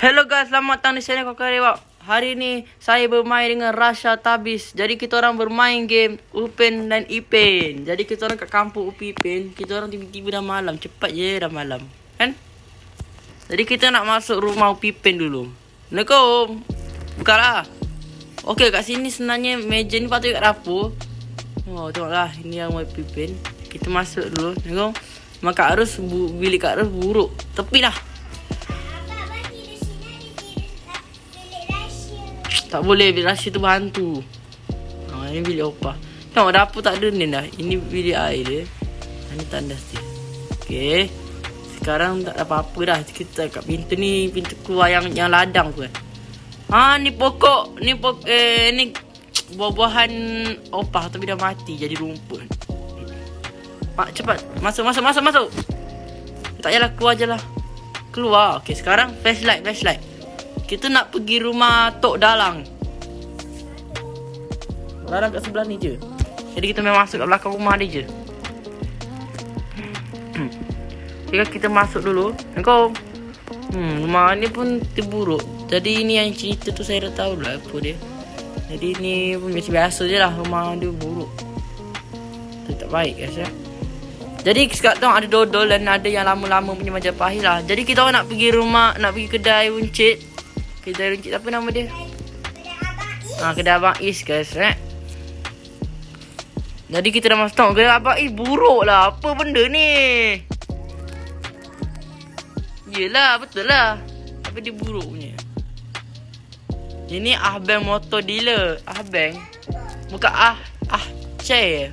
Hello guys, selamat datang di channel Kakak Rewak. Hari ni saya bermain dengan Rasha Tabis. Jadi kita orang bermain game Upin dan Ipin. Jadi kita orang kat kampung Upin Ipin. Kita orang tiba-tiba dah malam. Cepat je dah malam, kan? Jadi kita nak masuk rumah Upin Ipin dulu. Assalamualaikum. Bukalah. Okey, kat sini sebenarnya meja ni patut kat dapur. Oh, tengoklah, ini yang Upin Ipin. Kita masuk dulu. Tengok. Mak Arus bilik Kak Arus buruk. Tepi dah. Tak boleh, bilik rahsia tu berhantu. Ini bilik opah. Tengok dapur tak ada ni dah. Ini bilik air dia. Ini tandas dia. Okey. Sekarang tak ada apa-apa dah. Kita kat pintu ni, pintu keluar yang ladang tu kan. Ni pokok. Ni buah-buahan opah tapi dah mati jadi rumput. Mak cepat. Masuk. Tak payahlah, keluar je lah. Keluar. Okey, sekarang flashlight. Kita nak pergi rumah Tok Dalang. Dalang kat sebelah ni je. Jadi kita memang masuk kat belakang rumah dia je. Jadi kita masuk dulu. Assalamualaikum. Rumah ni pun terburuk. Jadi ini yang cerita tu saya dah tahu lah apa dia. Jadi ni pun biasa je lah. Rumah dia buruk. Tapi tak baik guys ya. Jadi sekarang ada dodol dan ada yang lama-lama punya Majapahit lah. Jadi kita orang nak pergi rumah, nak pergi kedai runcit. Kedai runcit apa nama dia? Kedai Abang Is guys, right? Jadi kita dah masuk. Kedai Abang Is buruk lah. Apa benda ni? Yelah, betul lah. Tapi dia buruk punya. Ini Ahbeng motor dealer. Ahbeng. Bukan Aceh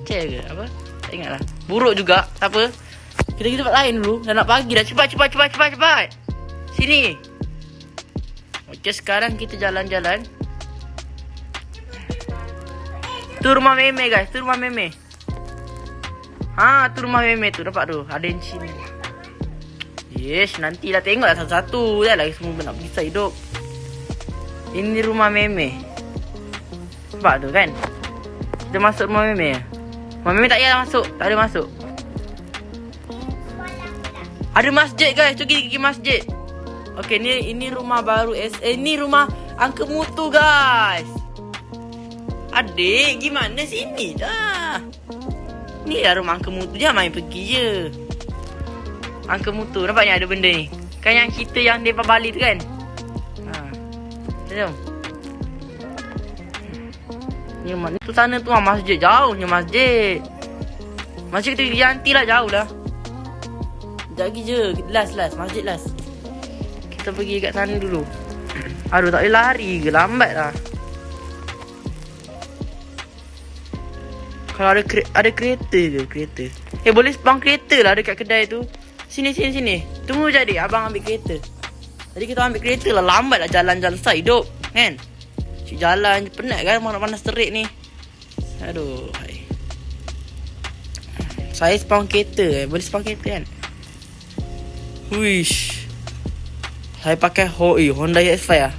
ke apa? Tak ingat lah. Buruk juga. Tak apa. Kita pergi tempat lain dulu. Dah nak pagi dah. Cepat. Sini. Okey, sekarang kita jalan-jalan. Tu rumah meme guys. Tu rumah meme. Tu rumah meme tu. Nampak tu. Ada yang sini. Yes, nantilah tengoklah satu-satu. Dah lagi semua nak pisah hidup. Ini rumah meme. Nampak tu kan? Kita masuk rumah meme. Rumah meme tak payah masuk. Tak ada masuk. Ada masjid guys. Tu pergi masjid. Okey, ini rumah baru ini rumah Uncle Mutu guys. Adik, gimana sini dah. Ni lah rumah Uncle Mutu. Jangan main pergi je. Uncle Mutu, nampaknya ada benda ni. Kan yang kita yang depan Bali tu kan? Jom. Ni rumah ni tu sana tu masjid. Jauhnya masjid. Masjid kita pergi Yanti lah, jauh lah. Sekejap lagi je. Last. Masjid last. Kita pergi kat sana dulu. Aduh, tak boleh lari ke? Lambat lah. Kalau ada kereta ke? Kereta. Boleh spawn kereta lah dekat kedai tu. Sini. Tunggu jadi abang ambil kereta. Jadi kita ambil kereta lah. Lambat lah jalan-jalan susah hidup. Kan? Cik jalan je penat kan. Panas terik ni. Aduh. Saya spawn kereta. Boleh spawn kereta kan? Wish. Saya pakai Honda EX5 lah.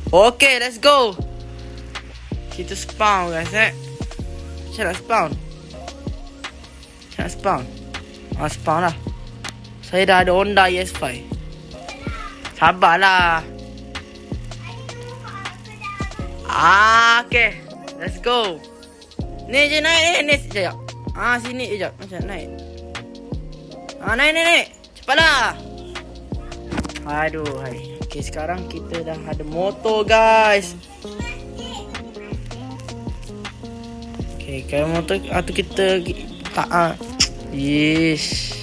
Okay, let's go. Kita spawn guys Macam nak spawn? Spawn lah. Saya dah ada Honda EX5. Sabarlah. Okay, let's go. Ni je naik ni sekejap. Sini sekejap. Macam naik. Naik. Cepatlah. Aduh, hai. Okay, sekarang kita dah ada motor guys. Okay, kalau motor tu kita tak Yes.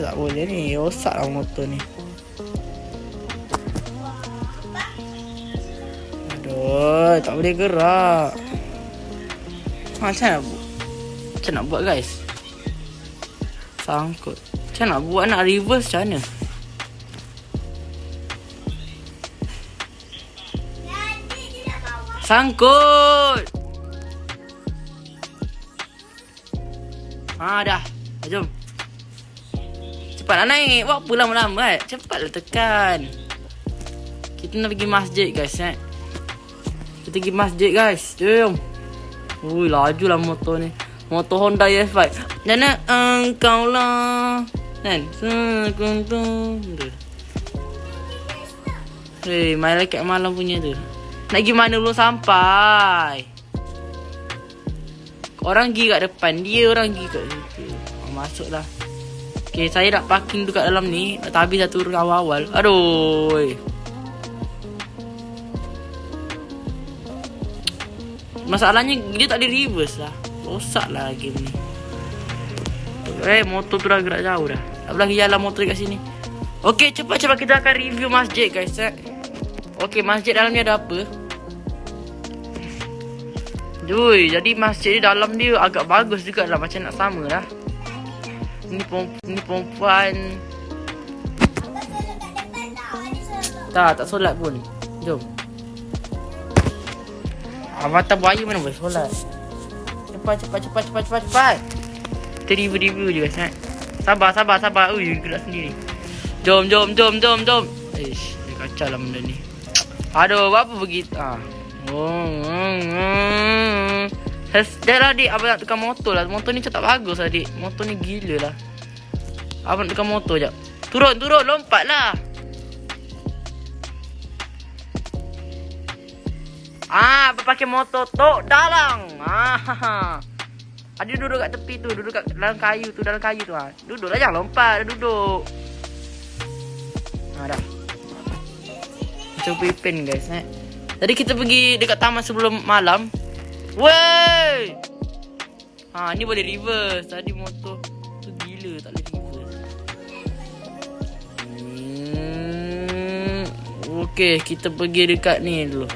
Tak boleh ni. Rosak lah motor ni. Aduh, tak boleh gerak. Macam nak buat guys? Sangkut. Macam nak buat, nak reverse macam mana? Sangkut. Dah. Jom. Cepat nak naik. Buat apa lama-lama kan? Cepatlah tekan. Kita nak pergi masjid guys Kita pergi masjid guys. Jom. Laju lah motor ni. Motor Honda EX5. Jana engkau lah. Kan? Hei, malaikat malam punya tu. Nak pergi mana belum sampai. Orang pergi kat depan, dia orang pergi kat situ. Masuklah. Okay, saya nak parking dekat dalam ni. Nak habis dah turun awal-awal. Aduh. Masalahnya dia tak ada reverse lah. Rosak lah game ni. Motor tu dah gerak jauh dah. Tak boleh jalan motor dekat sini. Okay, cepat-cepat kita akan review masjid guys. Okay, masjid dalam ni ada apa? Jui, jadi masjid ni dalam dia agak bagus juga lah. Macam nak sama lah. Ni perempuan. Tak solat pun. Jom. Avatar buaya mana boleh solat. Cepat. Kita review je guys. Sabar. Ui, gerak sendiri. Jom. Ish, dia kacau lah benda ni. Aduh, apa begitu? Dah lah adik, abang nak tukar motor lah. Motor ni macam tak bagus lah adik. Motor ni gila lah. Abang nak tukar motor jap. Turun, lompat lah. Abang pakai motor tok dalang. Adik duduk kat tepi tu, duduk kat dalam kayu tu, Duduk lah, jangan lompat, dah duduk. Dah. Macam Pipin guys. Tadi kita pergi dekat taman sebelum malam. Wey! Ni boleh reverse. Tadi motor tu gila, tak boleh reverse. Okay, kita pergi dekat ni dulu.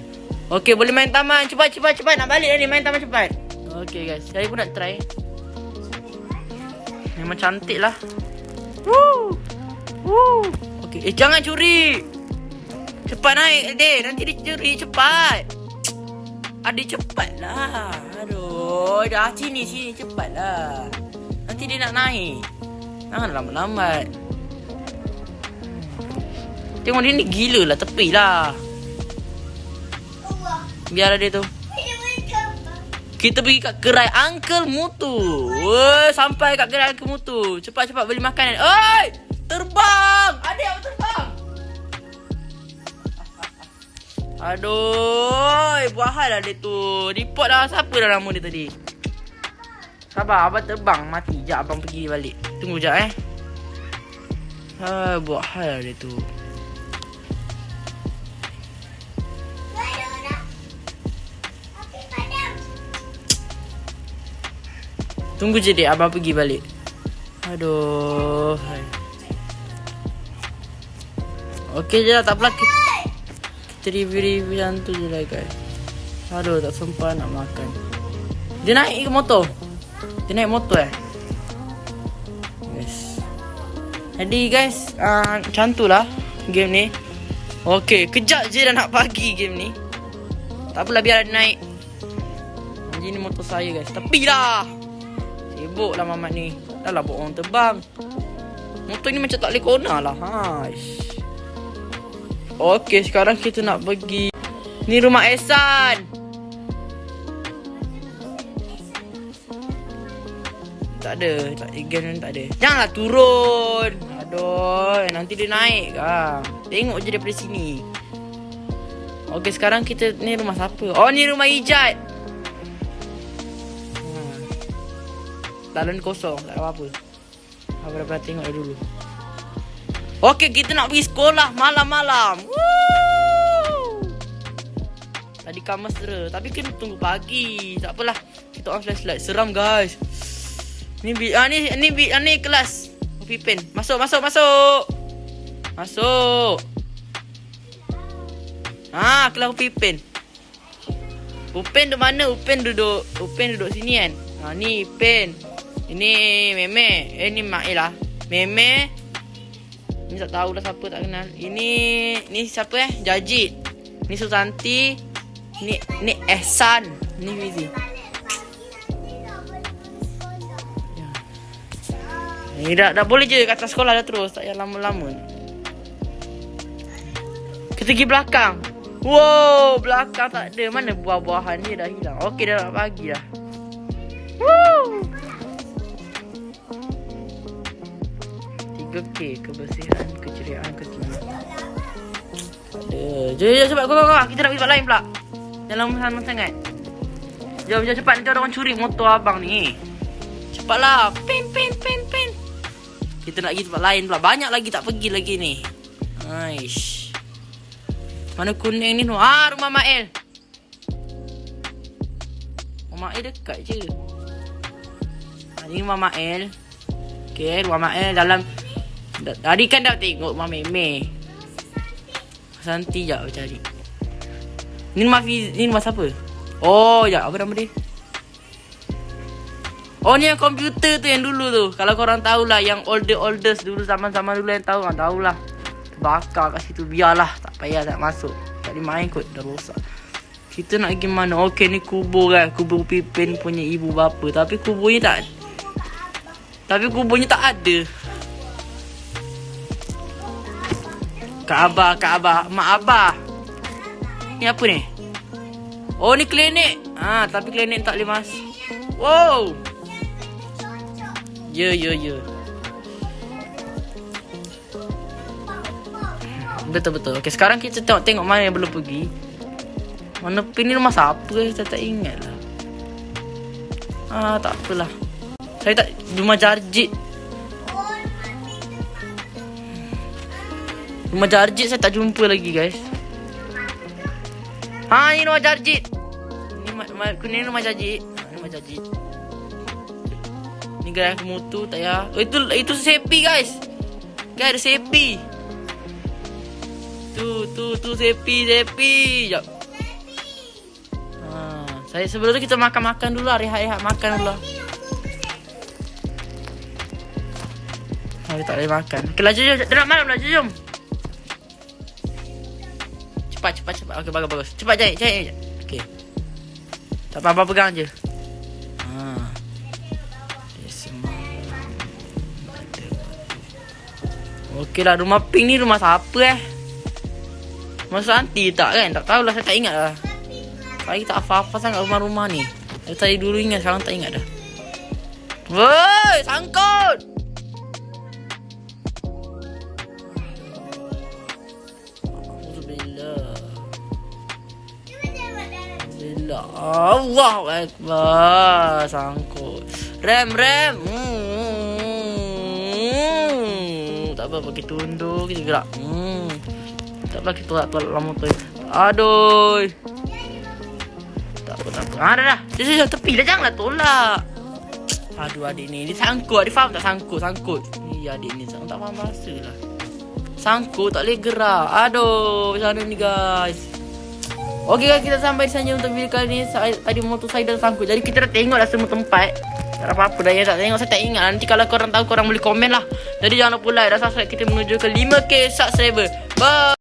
Okay, boleh main taman. Cepat. Nak balik dah ni, main taman cepat. Okay guys, saya pun nak try. Memang cantik lah. Woo! Okay, jangan curi. Cepat naik adik, nanti dia curi. Cepat adik, cepat lah. Aduh, dah sini cepat lah. Nanti dia nak naik. Jangan lambat-lambat. Tengok dia ni gila lah, tepi lah. Biarlah dia tu. Kita pergi kat gerai Uncle Mutu. Sampai kat gerai Uncle Mutu. Cepat beli makanan. Oi! Terbang! Adik, apa terbang? Aduh, buat hal lah dia tu. Report dah, siapa dah nama dia tadi? Sabar, abang terbang. Mati, sekejap abang pergi balik. Tunggu sekejap buat hal lah dia tu. Tunggu je dek, abang pergi balik. Aduh. Okey je lah, tak apalah. Kita review macam tu je lah guys. Aduh, tak sempat nak makan. Dia naik ke motor? Dia naik motor Yes. Jadi guys, macam tu lah game ni. Okey, kejap je dah nak pagi game ni. Tak apalah, biar dia naik. Ini motor saya guys. Tepi lah. Sibuk lah mamat ni. Dah lah buat orang terbang. Motor ni macam tak boleh corner lah. Okey, sekarang kita nak pergi. Ni rumah Ehsan. Tak ada. Game tak ada. Janganlah turun. Aduh, nanti dia naik lah. Tengok je daripada sini. Okey, sekarang kita. Ni rumah siapa? Oh, ni rumah Ijat. Dalam kosong, tak ada apa-apa. Abang tengok dulu. Okey, kita nak pergi sekolah malam-malam. Tadi kan mesra, tapi kena tunggu pagi. Tak apalah. Kita on flashlight. Seram guys. Ni kelas Pipin. Masuk. Kelas Pipin. Upin duduk mana? Upin duduk sini kan. Ni Ipin. Ini Meme. Ni Mak lah. Meme. Ni tak tahu dah siapa, tak kenal. Ini siapa Jajit. Ni Susanti. Ni Ehsan. Ni Fizi. Ni dah boleh je kat atas sekolah dah terus. Tak payah lama-lama. Kita pergi belakang. Wow, belakang tak ada. Mana buah-buahan dia dah hilang. Okey, dah nak pagi dah. Woo! 3K kebersihan, keceriaan, keselamatan. Tak ada. Jom cepat go. Kita nak pergi tempat lain pula. Jangan lama sangat. Jom cepat, nanti orang curi motor abang ni. Cepatlah. Pin. Kita nak pergi tempat lain pula. Banyak lagi tak pergi lagi ni. Aish. Mana kuning ni? Rumah Mael. Rumah Mael dekat je. Ini rumah Mael. Okay, rumah Mael dalam. Tadi kan dah tengok rumah Meme. Santi jap cari. Ni rumah siapa? Oh, ya, apa nama dia? Oh, ni yang komputer tu yang dulu tu. Kalau korang tahulah yang oldest dulu zaman-zaman dulu yang tahu kan tahulah. Bakar kat situ, biarlah, tak payah tak masuk. Tak boleh main kot, dah rosak. Kita nak pergi mana? Okey, ni kubur kan. Kubur Pipin punya ibu bapa. Tapi kuburnya tak ada. Kak Mak Abah. Ni apa ni? Oh, ni klinik. Tapi klinik tak boleh masuk. Wow. Ya. Betul. Okey, sekarang kita tengok mana yang belum pergi. Mana pin ni rumah siapa? Saya tak ingat lah. Tak apalah. Saya tak rumah Jarjit. Rumah Jarjit saya tak jumpa lagi, guys. Ni rumah Jarjit. Ni rumah Jarjit. Rumah Jarjit. Ni gerai mutu tak ya. Itu Sepi, guys. Guys, ada Sepi. Tu Sepi. Jap. Saya sebelum tu kita makan dulu lah. Rehat makan dulu lah. Kita tak boleh makan. Okay, laju jom. Nak malam laju jom. Cepat. Okey, bagus. Cepat jahit. Okey. Tak apa-apa, pegang je. Okey lah, rumah pink ni rumah siapa Masa aunty tak kan? Tak tahulah, saya tak ingat lah. Saya tak apa-apa sangat rumah-rumah ni. Saya tadi dulu ingat, sekarang tak ingat dah. Woi, sangkut! Allahu Akbar. Sangkut. Rem. Tak apa, pakai tunduk kita gerak. Tak apa, kita tolak lama tu. Aduh. Tak apa. Dah. Jom tepi dah, janganlah tolak. Aduh, adik ni. Dia sangkut. Dia faham tak sangkut? Ni adik ni tak faham bahasa lah. Sangkut, tak boleh gerak. Aduh, macam mana ni, guys? Okey, guys, kita sampai di sana untuk video kali ni. Tadi motor saya dah sangkut. Jadi kita dah tengok dah semua tempat. Tak ada apa-apa dah yang tak tengok. Saya tak ingat. Nanti kalau korang tahu, korang boleh komen lah. Jadi jangan lupa like dan subscribe. Kita menuju ke 5K subscriber. Bye.